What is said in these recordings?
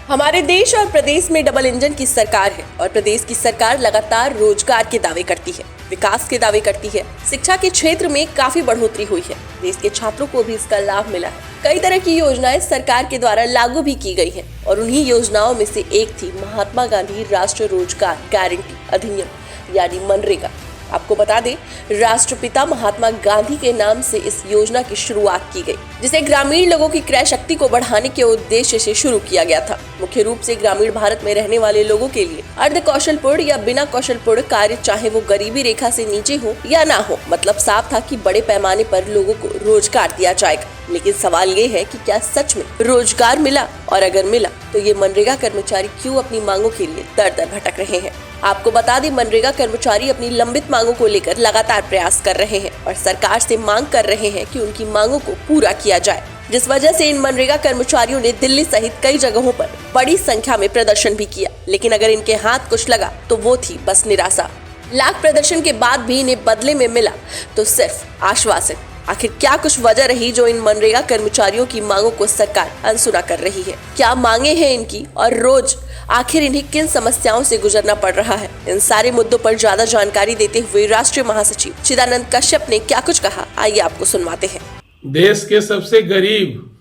हमारे देश और प्रदेश में डबल इंजन की सरकार है और प्रदेश की सरकार लगातार रोजगार के दावे करती है, विकास के दावे करती है। शिक्षा के क्षेत्र में काफी बढ़ोतरी हुई है। देश के छात्रों को भी इसका लाभ मिला है। कई तरह की योजनाएं सरकार के द्वारा लागू भी की गई हैं और उन्हीं योजनाओं में से एक थी महात्मा गांधी राष्ट्रीय रोजगार गारंटी अधिनियम यानी मनरेगा। आपको बता दें, राष्ट्रपिता महात्मा गांधी के नाम से इस योजना की शुरुआत की गई, जिसे ग्रामीण लोगों की क्रय शक्ति को बढ़ाने के उद्देश्य से शुरू किया गया था। मुख्य रूप से ग्रामीण भारत में रहने वाले लोगों के लिए अर्ध कौशलपूर्ण या बिना कौशलपूर्ण कार्य, चाहे वो गरीबी रेखा से नीचे हो या ना हो, मतलब साफ था कि बड़े पैमाने पर लोगों को रोजगार दिया जाएगा। लेकिन सवाल ये है कि क्या सच में रोजगार मिला, और अगर मिला तो ये मनरेगा कर्मचारी क्यों अपनी मांगों के लिए दर दर भटक रहे हैं। आपको बता दें, मनरेगा कर्मचारी अपनी लंबित मांगों को लेकर लगातार प्रयास कर रहे हैं और सरकार से मांग कर रहे हैं कि उनकी मांगों को पूरा किया जाए, जिस वजह से इन मनरेगा कर्मचारियों ने दिल्ली सहित कई जगहों पर बड़ी संख्या में प्रदर्शन भी किया। लेकिन अगर इनके हाथ कुछ लगा तो वो थी बस निराशा। लाख प्रदर्शन के बाद भी इन्हें बदले में मिला तो सिर्फ आश्वासन। आखिर क्या कुछ वजह रही जो इन मनरेगा कर्मचारियों की मांगों को सरकार अनसुना कर रही है? क्या मांगे हैं इनकी और रोज आखिर इन्हें किन समस्याओं से गुजरना पड़ रहा है? इन सारे मुद्दों पर ज्यादा जानकारी देते हुए राष्ट्रीय महासचिव चिदानंद कश्यप ने क्या कुछ कहा, आइए आपको सुनवाते हैं। देश के सबसे गरीब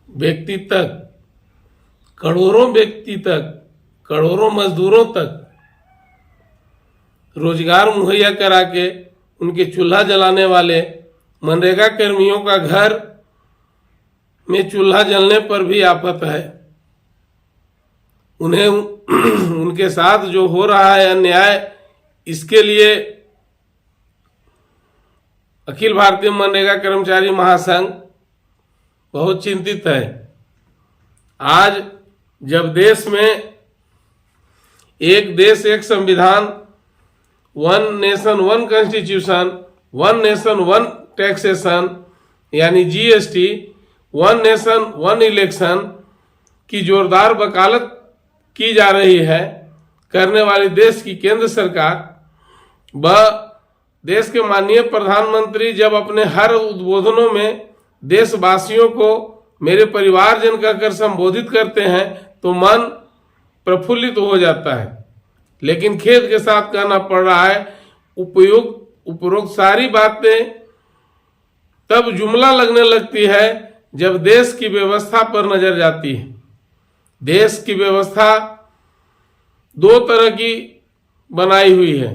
व्यक्ति तक, करोड़ों व्यक्ति तक, करोड़ों मजदूरों तक रोजगार मुहैया करा के उनके चूल्हा जलाने वाले मनरेगा कर्मियों का घर में चूल्हा जलने पर भी आफत है। उन्हें उनके साथ जो हो रहा है अन्याय, इसके लिए अखिल भारतीय मनरेगा कर्मचारी महासंघ बहुत चिंतित है। आज जब देश में एक देश एक संविधान, one nation one constitution, one nation one taxation यानी GST, one nation one election की जोरदार वकालत की जा रही है करने वाली देश की केंद्र सरकार, वह देश के माननीय प्रधानमंत्री जब अपने हर उद्बोधनों में देशवासियों को मेरे परिवारजन कहकर संबोधित करते हैं तो मन प्रफुल्लित हो जाता है। लेकिन खेद के साथ कहना पड़ रहा है, उपरोक्त सारी बातें तब जुमला लगने लगती है जब देश की व्यवस्था पर नजर जाती है। देश की व्यवस्था दो तरह की बनाई हुई है।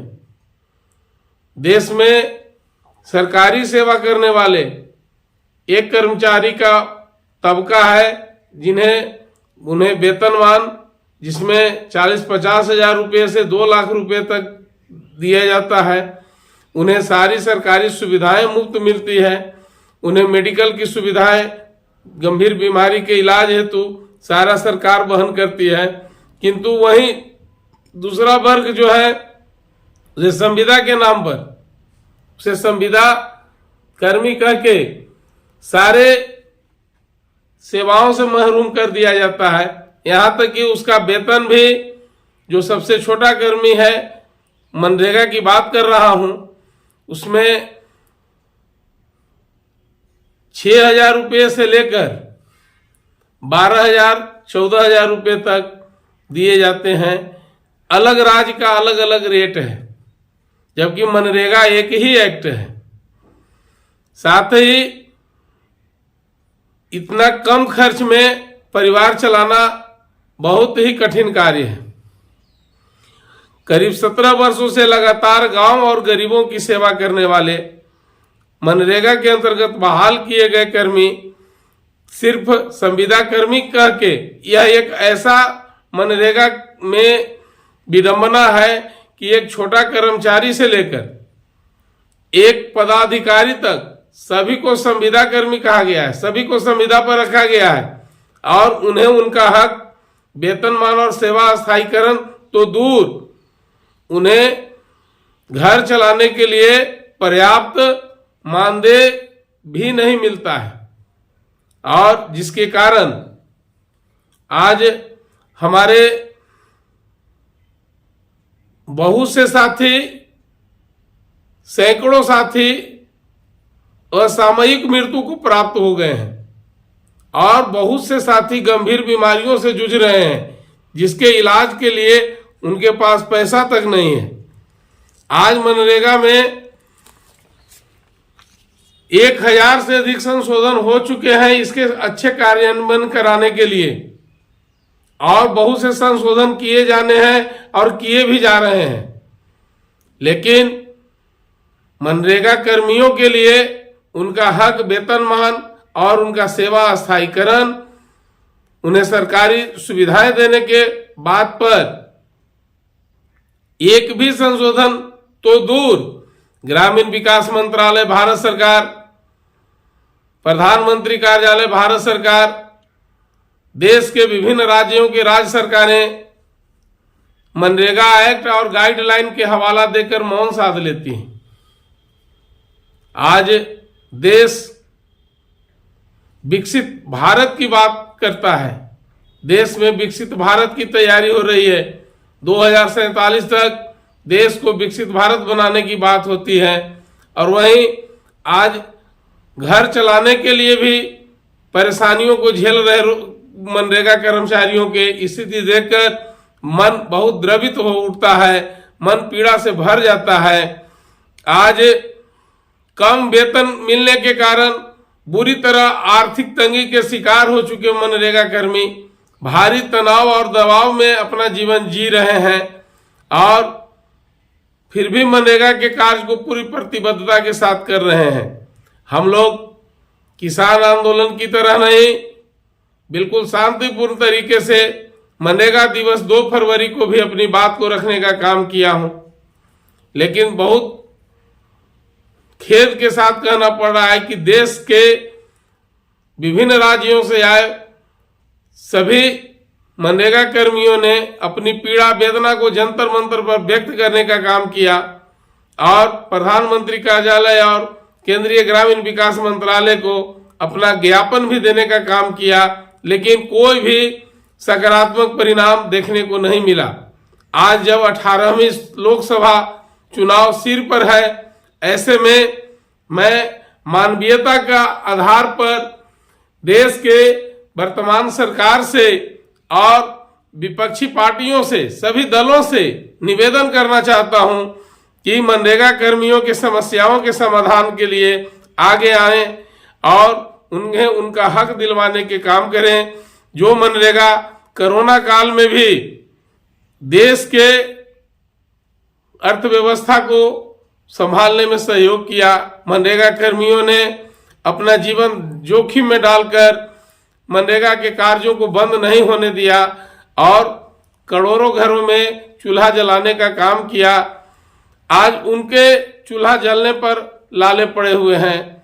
देश में सरकारी सेवा करने वाले एक कर्मचारी का तबका है उन्हें वेतनमान, जिसमें 40-50 हजार रुपये से 2 लाख रुपए तक दिया जाता है। उन्हें सारी सरकारी सुविधाएं मुफ्त मिलती है। उन्हें मेडिकल की सुविधाएं, गंभीर बीमारी के इलाज हेतु सारा सरकार वहन करती है। किंतु वहीं दूसरा वर्ग जो है, उसे संविदा के नाम पर उसे संविदा कर्मी कह के सारे सेवाओं से महरूम कर दिया जाता है। यहां तक कि उसका वेतन भी, जो सबसे छोटा कर्मी है, मनरेगा की बात कर रहा हूं, उसमें 6,000 रुपये से लेकर 12,000 14,000 रुपये तक दिए जाते हैं। अलग राज्य का अलग अलग रेट है, जबकि मनरेगा एक ही एक्ट है। साथ ही इतना कम खर्च में परिवार चलाना बहुत ही कठिन कार्य है। करीब 17 वर्षों से लगातार गांव और गरीबों की सेवा करने वाले मनरेगा के अंतर्गत बहाल किए गए कर्मी सिर्फ संविदा कर्मी कह के, यह एक ऐसा मनरेगा में विडंबना है कि एक छोटा कर्मचारी से लेकर एक पदाधिकारी तक सभी को संविदा कर्मी कहा गया है, सभी को संविदा पर रखा गया है और उन्हें उनका हक, वेतनमान और सेवा स्थायीकरण तो दूर, उन्हें घर चलाने के लिए पर्याप्त मानदेय भी नहीं मिलता है। और जिसके कारण आज हमारे बहुत से साथी, सैकड़ों साथी असामयिक मृत्यु को प्राप्त हो गए हैं और बहुत से साथी गंभीर बीमारियों से जूझ रहे हैं, जिसके इलाज के लिए उनके पास पैसा तक नहीं है। आज मनरेगा में 1000 से अधिक संशोधन हो चुके हैं इसके अच्छे कार्यान्वयन कराने के लिए, और बहुत से संशोधन किए जाने हैं और किए भी जा रहे हैं। लेकिन मनरेगा कर्मियों के लिए उनका हक वेतनमान और उनका सेवा स्थायीकरण, उन्हें सरकारी सुविधाएं देने के बात पर एक भी संशोधन तो दूर, ग्रामीण विकास मंत्रालय भारत सरकार, प्रधानमंत्री कार्यालय भारत सरकार, देश के विभिन्न राज्यों की राज्य सरकारें मनरेगा एक्ट और गाइडलाइन के हवाला देकर मौन साध लेती हैं। आज देश विकसित भारत की बात करता है, देश में विकसित भारत की तैयारी हो रही है। 2047 तक देश को विकसित भारत बनाने की बात होती है, और वहीं आज घर चलाने के लिए भी परेशानियों को झेल रहे मनरेगा कर्मचारियों के स्थिति देखकर मन बहुत द्रवित हो उठता है, मन पीड़ा से भर जाता है। आज कम वेतन मिलने के कारण बुरी तरह आर्थिक तंगी के शिकार हो चुके मनरेगा कर्मी भारी तनाव और दबाव में अपना जीवन जी रहे हैं, और फिर भी मनरेगा के कार्य को पूरी प्रतिबद्धता के साथ कर रहे हैं। हम लोग किसान आंदोलन की तरह नहीं, बिल्कुल शांतिपूर्ण तरीके से मनरेगा दिवस 2 फरवरी को भी अपनी बात को रखने का काम किया हूं। लेकिन बहुत खेद के साथ कहना पड़ रहा है कि देश के विभिन्न राज्यों से आए सभी मनरेगा कर्मियों ने अपनी पीड़ा वेदना को जंतर मंतर पर व्यक्त करने का काम किया, और प्रधानमंत्री कार्यालय और केंद्रीय ग्रामीण विकास मंत्रालय को अपना ज्ञापन भी देने का काम किया, लेकिन कोई भी सकारात्मक परिणाम देखने को नहीं मिला। आज जब 18वीं लोकसभा चुनाव सिर पर है, ऐसे में मैं मानवीयता का आधार पर देश के वर्तमान सरकार से और विपक्षी पार्टियों से, सभी दलों से निवेदन करना चाहता हूं कि मनरेगा कर्मियों की समस्याओं के समाधान के लिए आगे आएं और उन्हें उनका हक दिलवाने के काम करें। जो मनरेगा कोरोना काल में भी देश के अर्थव्यवस्था को संभालने में सहयोग किया, मनरेगा कर्मियों ने अपना जीवन जोखिम में डालकर मनरेगा के कार्यों को बंद नहीं होने दिया और करोड़ों घरों में चूल्हा जलाने का काम किया। आज उनके चूल्हा जलने पर लाले पड़े हुए हैं।